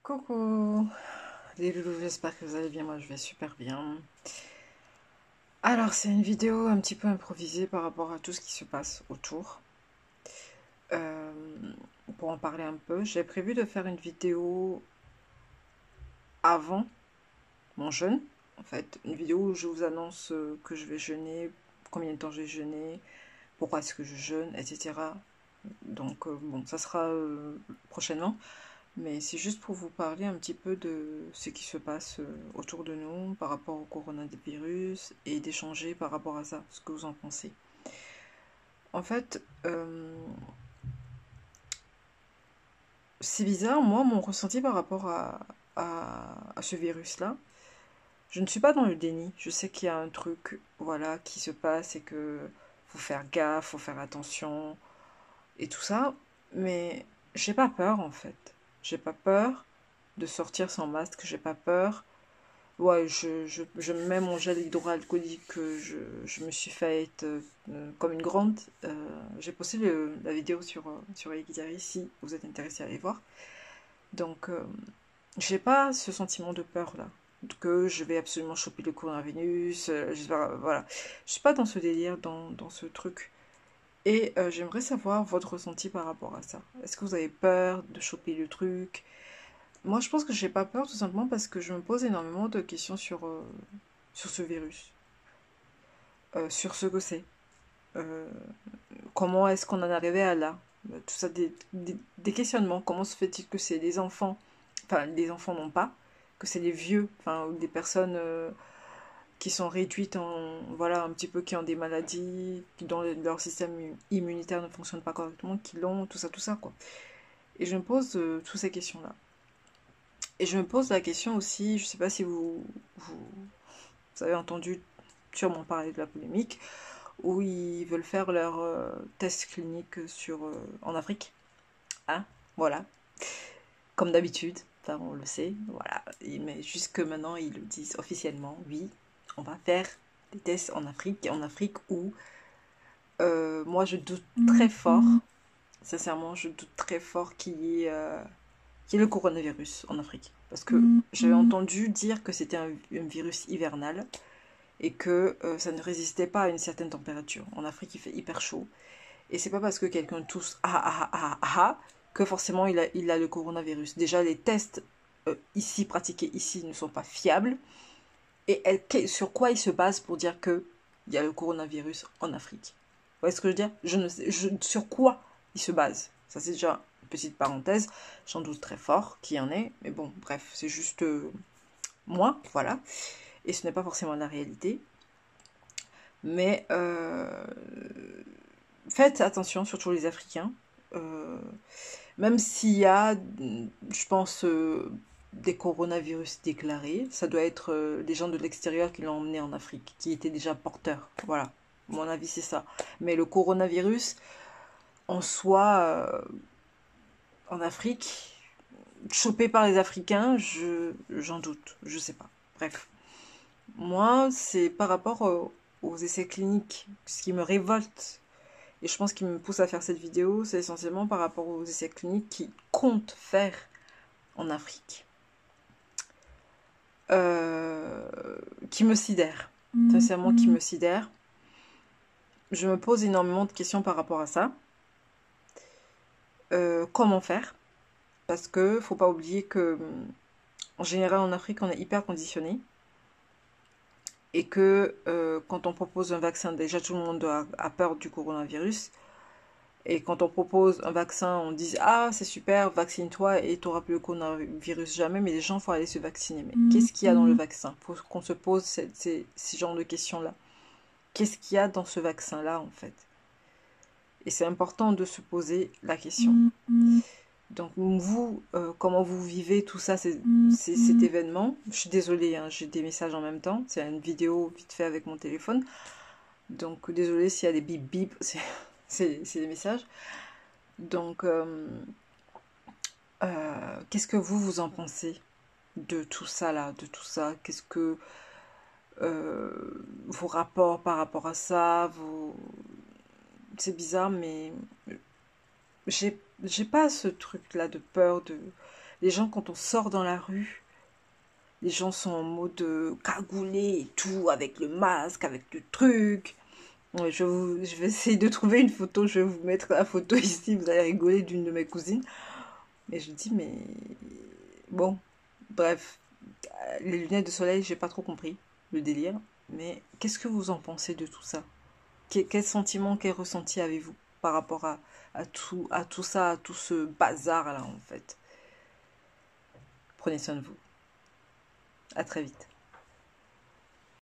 Coucou les loulous, j'espère que vous allez bien, moi je vais super bien. Alors c'est une vidéo un petit peu improvisée par rapport à tout ce qui se passe autour. Euh, pour en parler un peu, j'ai prévu de faire une vidéo avant mon jeûne. En fait, une vidéo où je vous annonce que je vais jeûner, combien de temps je vais jeûner, pourquoi est-ce que je jeûne, etc. Donc bon, ça sera prochainement. Mais c'est juste pour vous parler un petit peu de ce qui se passe autour de nous par rapport au coronavirus et d'échanger par rapport à ça, ce que vous en pensez. En fait, c'est bizarre, moi, mon ressenti par rapport à ce virus-là, je ne suis pas dans le déni. Je sais qu'il y a un truc, voilà, qui se passe et que faut faire gaffe, faut faire attention et tout ça, mais j'ai pas peur en fait. J'ai pas peur de sortir sans masque, j'ai pas peur. Ouais, je mets mon gel hydroalcoolique que je me suis faite comme une grande. J'ai posté la vidéo sur Equidary si vous êtes intéressé à aller voir. Donc, j'ai pas ce sentiment de peur là, que je vais absolument choper le coronavirus. Voilà. Je suis pas dans ce délire, dans ce truc. Et j'aimerais savoir votre ressenti par rapport à ça. Est-ce que vous avez peur de choper le truc? Moi, je pense que j'ai pas peur tout simplement parce que je me pose énormément de questions sur ce virus, sur ce que c'est. Euh, Comment est-ce qu'on en est arrivé à là? Tout ça, des questionnements. Comment se fait-il que c'est des enfants, enfin, les enfants non pas, que c'est les vieux, enfin, ou des personnes qui sont réduites en, voilà, un petit peu qui ont des maladies, dont leur système immunitaire ne fonctionne pas correctement, qui l'ont, tout ça, quoi. Et je me pose toutes ces questions-là. Et je me pose la question aussi, je sais pas si vous avez entendu sûrement parler de la polémique, où ils veulent faire leur test clinique en Afrique. Hein, voilà. Comme d'habitude, enfin, on le sait, voilà. Mais jusque maintenant, ils le disent officiellement, oui, on va faire des tests en Afrique où moi je doute très fort, sincèrement, je doute très fort qu'il y ait le coronavirus en Afrique. Parce que j'avais entendu dire que c'était un virus hivernal et que ça ne résistait pas à une certaine température. En Afrique, il fait hyper chaud. Et c'est pas parce que quelqu'un tousse que forcément il a le coronavirus. Déjà, les tests ici, pratiqués ici, ne sont pas fiables. Et sur quoi ils se basent pour dire que il y a le coronavirus en Afrique? Vous voyez ce que je veux dire? Je ne sais, sur quoi ils se basent? Ça, c'est déjà une petite parenthèse. J'en doute très fort qu'il y en ait. Mais bon, bref, c'est juste moi, voilà. Et ce n'est pas forcément la réalité. Mais faites attention, surtout les Africains. Euh, Même s'il y a, je pense, des coronavirus déclarés, ça doit être des gens de l'extérieur qui l'ont emmené en Afrique, qui étaient déjà porteurs. Voilà, mon avis c'est ça. Mais le coronavirus, en soi, en Afrique, chopé par les Africains, j'en doute, je sais pas. Bref, moi, c'est par rapport aux essais cliniques, ce qui me révolte. Et je pense qu'il me pousse à faire cette vidéo, c'est essentiellement par rapport aux essais cliniques qui comptent faire en Afrique, euh, qui me sidère, sincèrement qui me sidère. Je me pose énormément de questions par rapport à ça. Comment faire? Parce que faut pas oublier que en général en Afrique on est hyper conditionné et que quand on propose un vaccin, déjà tout le monde a peur du coronavirus. Et quand on propose un vaccin, on dit ah c'est super, vaccine-toi et tu n'auras plus le coronavirus jamais, mais les gens faut aller se vacciner. Mais qu'est-ce qu'il y a dans le vaccin? Faut qu'on se pose ces genres de questions-là. Qu'est-ce qu'il y a dans ce vaccin-là en fait? Et c'est important de se poser la question. Donc vous, comment vous vivez tout ça, cet événement? Je suis désolée, hein, j'ai des messages en même temps. C'est une vidéo vite fait avec mon téléphone. Donc désolée s'il y a des bip bip, c'est des messages. Donc qu'est-ce que vous en pensez de tout ça là, de tout ça? Qu'est-ce que vos rapports par rapport à ça, c'est bizarre, mais j'ai pas ce truc là de peur de. Les gens, quand on sort dans la rue, les gens sont en mode cagoulé et tout, avec le masque, avec le truc. Ouais, je vais essayer de trouver une photo, je vais vous mettre la photo ici, vous allez rigoler d'une de mes cousines. Mais je dis, mais bon, bref, les lunettes de soleil, j'ai pas trop compris le délire. Mais qu'est-ce que vous en pensez de tout ça? Quel sentiment, quel ressenti avez-vous par rapport à tout ça, à tout ce bazar-là, en fait? Prenez soin de vous. À très vite.